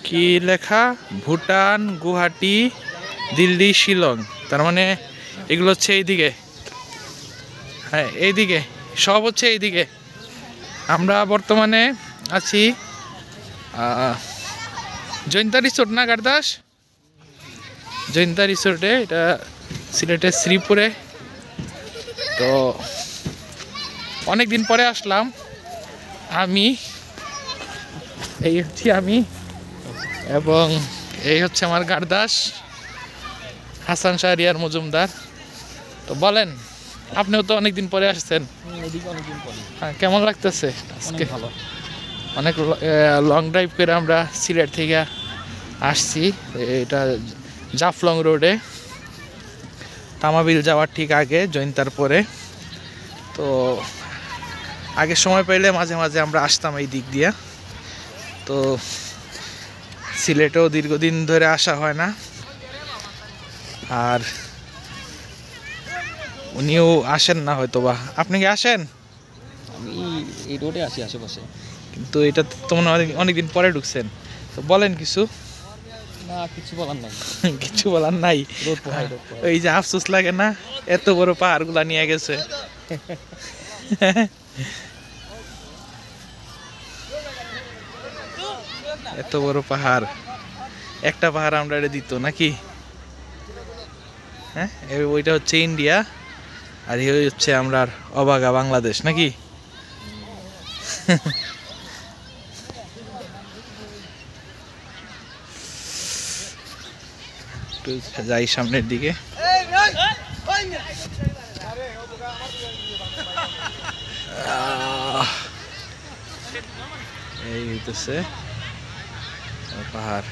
কি লেখা, ভুটান, গুয়াহাটি, দিল্লি, শিলং। তার মানে এগুলো হচ্ছে এইদিকে, হ্যাঁ এইদিকে সব হচ্ছে এইদিকে। আমরা বর্তমানে আছি জৈন্তা রিসোর্ট না গারদাস, জৈন্তা রিসোর্টে, এটা সিলেটের শ্রীপুরে। তো অনেক দিন পরে আসলাম আমি, এই হচ্ছি আমি, এবং এই হচ্ছে আমার গারদাস হাসান শাহরিয়ার মজুমদার। তো বলেন, আপনিও তো অনেকদিন পরে আসছেন, হ্যাঁ কেমন লাগতেছে আজকে? অনেক লং ড্রাইভ করে আমরা সিলেট থেকে আসছি। এটা জাফলং রোডে, তামাবিল যাওয়ার ঠিক আগে, জৈন্তার পরে। তো আগে সময় পাইলে মাঝে মাঝে আমরা আসতাম এই দিক দিয়ে। তো সিলেটেও দীর্ঘদিন ধরে আসা হয় না, আর উনিও আসেন না হয়তোবা। আপনি কি আসেন? আমি এই রোডে আসি আশেপাশে, কিন্তু এটা তো মনে হয় অনেকদিন পরে ঢুকছেন। তো বলেন কিছু। না কিছু বলার নাই। কিছু বলার নাই? এই যে আফসোস লাগে না, এত বড় পাহাড়গুলা নিয়ে গেছে। এত বড় পাহাড়, একটা পাহাড় আমরা এটা দিত নাকি? হ্যাঁ, ওইটা হচ্ছে ইন্ডিয়া, আর এই হচ্ছে আমরা অবাগা বাংলাদেশ নাকি? একটু যাই সামনের দিকে। এই হইতেছে পাহাড়।